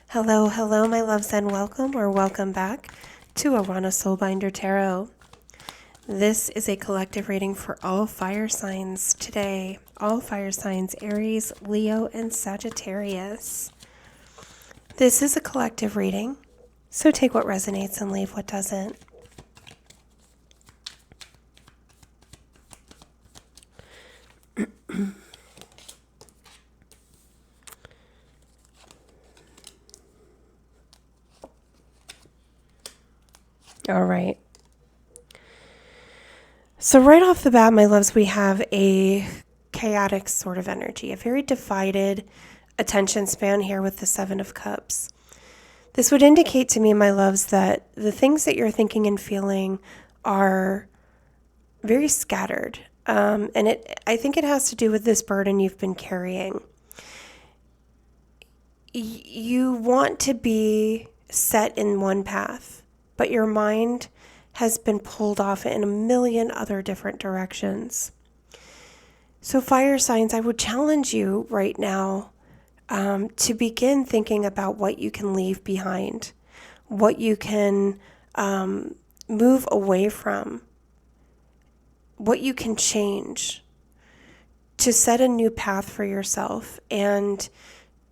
Hello, hello, my loves, and welcome or welcome back to Arana Soulbinder Tarot. This is a collective reading for all fire signs today. All fire signs, Aries, Leo, and Sagittarius. This is a collective reading, so take what resonates and leave what doesn't. All right. So right off the bat, my loves, we have a chaotic sort of energy, a very divided attention span here with the Seven of Cups. This would indicate to me, my loves, that the things that you're thinking and feeling are very scattered. I think it has to do with this burden you've been carrying. You want to be set in one path, but your mind has been pulled off in a million other different directions. So fire signs, I would challenge you right now to begin thinking about what you can leave behind, what you can move away from, what you can change to set a new path for yourself and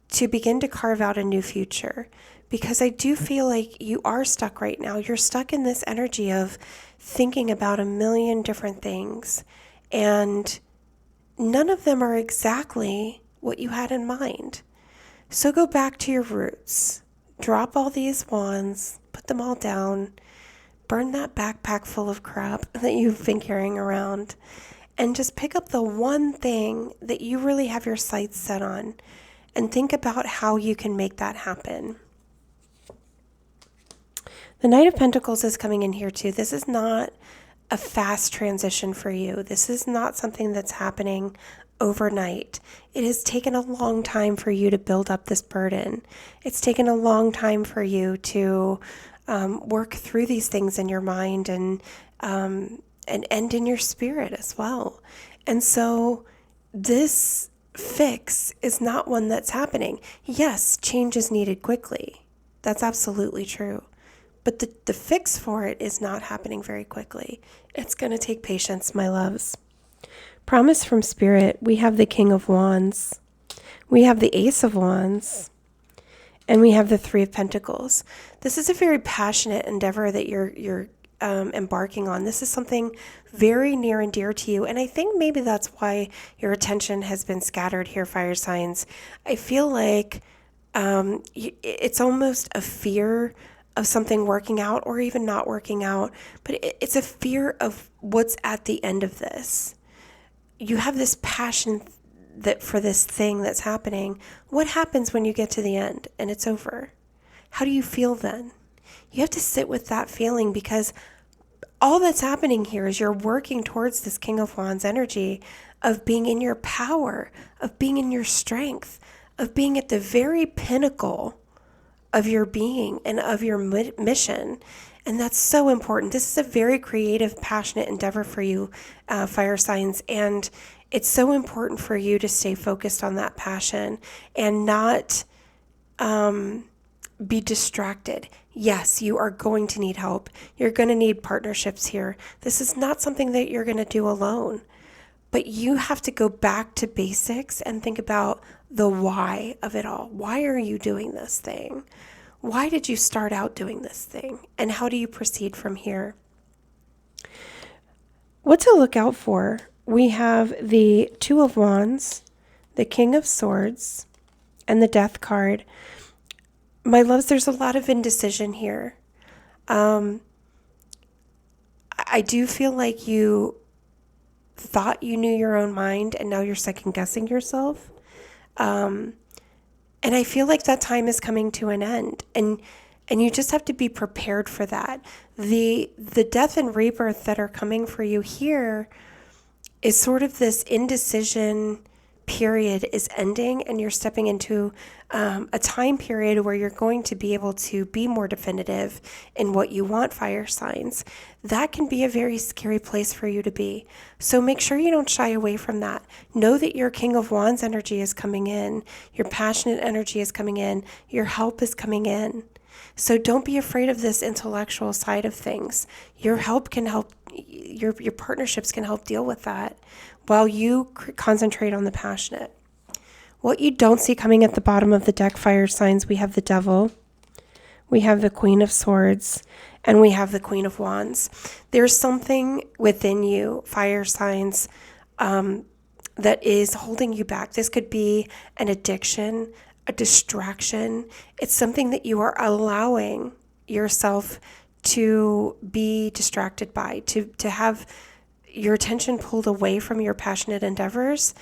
to begin to carve out a new future. Because I do feel like you are stuck right now. You're stuck in this energy of thinking about a million different things, and none of them are exactly what you had in mind. So go back to your roots. Drop all these wands, put them all down, burn that backpack full of crap that you've been carrying around, and just pick up the one thing that you really have your sights set on and think about how you can make that happen. The Knight of Pentacles is coming in here too. This is not a fast transition for you. This is not something that's happening overnight. It has taken a long time for you to build up this burden. It's taken a long time for you to work through these things in your mind and in your spirit as well. And so this fix is not one that's happening. Yes, change is needed quickly. That's absolutely true. But the fix for it is not happening very quickly. It's going to take patience, my loves. Promise from Spirit, we have the King of Wands. We have the Ace of Wands. And we have the Three of Pentacles. This is a very passionate endeavor that you're embarking on. This is something very near and dear to you. And I think maybe that's why your attention has been scattered here, fire signs. I feel like it's almost a fear of something working out or even not working out, but it's a fear of what's at the end of this. You have this passion that for this thing that's happening. What happens when you get to the end and it's over? How do you feel then? You have to sit with that feeling, because all that's happening here is you're working towards this King of Wands energy of being in your power, of being in your strength, of being at the very pinnacle of your being and of your mission. And that's so important. This is a very creative, passionate endeavor for you, fire signs. And it's so important for you to stay focused on that passion and not be distracted. Yes, you are going to need help. You're going to need partnerships here. This is not something that you're going to do alone. But you have to go back to basics and think about the why of it all. Why are you doing this thing? Why did you start out doing this thing? And how do you proceed from here? What to look out for? We have the Two of Wands, the King of Swords, and the Death card. My loves, there's a lot of indecision here. I do feel like you thought you knew your own mind and now you're second guessing yourself. And I feel like that time is coming to an end, and you just have to be prepared for that. The death and rebirth that are coming for you here is sort of this indecision period is ending and you're stepping into a time period where you're going to be able to be more definitive in what you want, fire signs, that can be a very scary place for you to be. So make sure you don't shy away from that. Know that your King of Wands energy is coming in, your passionate energy is coming in, your help is coming in. So don't be afraid of this intellectual side of things. Your help can help, your partnerships can help deal with that while you concentrate on the passionate. What you don't see coming at the bottom of the deck, fire signs, we have the Devil, we have the Queen of Swords, and we have the Queen of Wands. There's something within you, fire signs, that is holding you back. This could be an addiction, a distraction. It's something that you are allowing yourself to be distracted by, to have your attention pulled away from your passionate endeavors.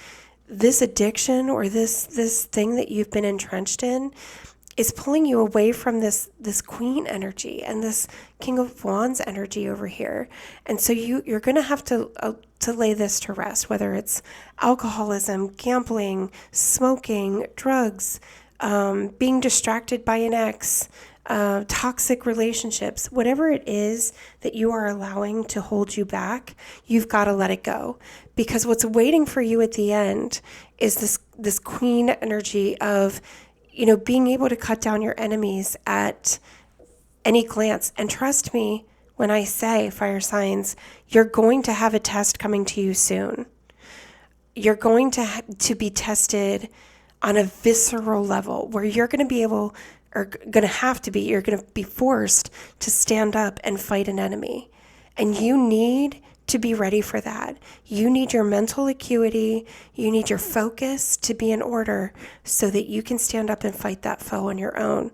This addiction or this thing that you've been entrenched in is pulling you away from this queen energy and this King of Wands energy over here. And so you're going to have to lay this to rest, whether it's alcoholism, gambling, smoking, drugs, being distracted by an ex, toxic relationships, whatever it is that you are allowing to hold you back, you've got to let it go. Because what's waiting for you at the end is this queen energy of, being able to cut down your enemies at any glance. And trust me when I say, fire signs, you're going to have a test coming to you soon. You're going to be tested on a visceral level where you're going to be able, or going to have to be, you're going to be forced to stand up and fight an enemy. And you need to be ready for that. You need your mental acuity, you need your focus to be in order so that you can stand up and fight that foe on your own.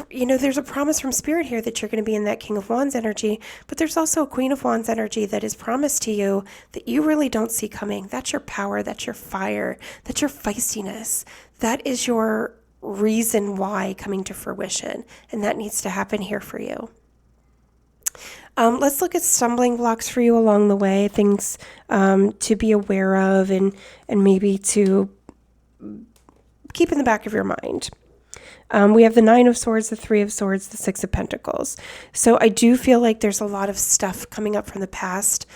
There's a promise from Spirit here that you're going to be in that King of Wands energy, but there's also a Queen of Wands energy that is promised to you that you really don't see coming. That's your power, that's your fire, that's your feistiness. That is your reason why coming to fruition, and that needs to happen here for you. Let's look at stumbling blocks for you along the way, things to be aware of and maybe to keep in the back of your mind. We have the Nine of Swords, the Three of Swords, the Six of Pentacles. So I do feel like there's a lot of stuff coming up from the past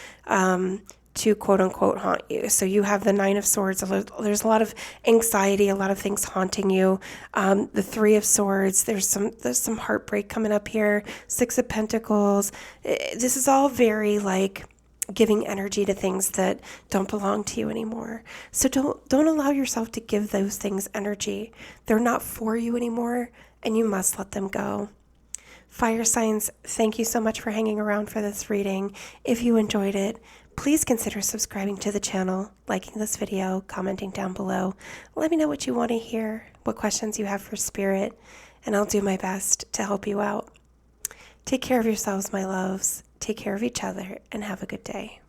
to quote unquote haunt you. So you have the Nine of Swords. There's a lot of anxiety, a lot of things haunting you. The Three of Swords, there's some heartbreak coming up here. Six of Pentacles. This is all very like giving energy to things that don't belong to you anymore. So don't allow yourself to give those things energy. They're not for you anymore, and you must let them go. Fire signs, thank you so much for hanging around for this reading. If you enjoyed it, please consider subscribing to the channel, liking this video, commenting down below. Let me know what you want to hear, what questions you have for Spirit, and I'll do my best to help you out. Take care of yourselves, my loves. Take care of each other, and have a good day.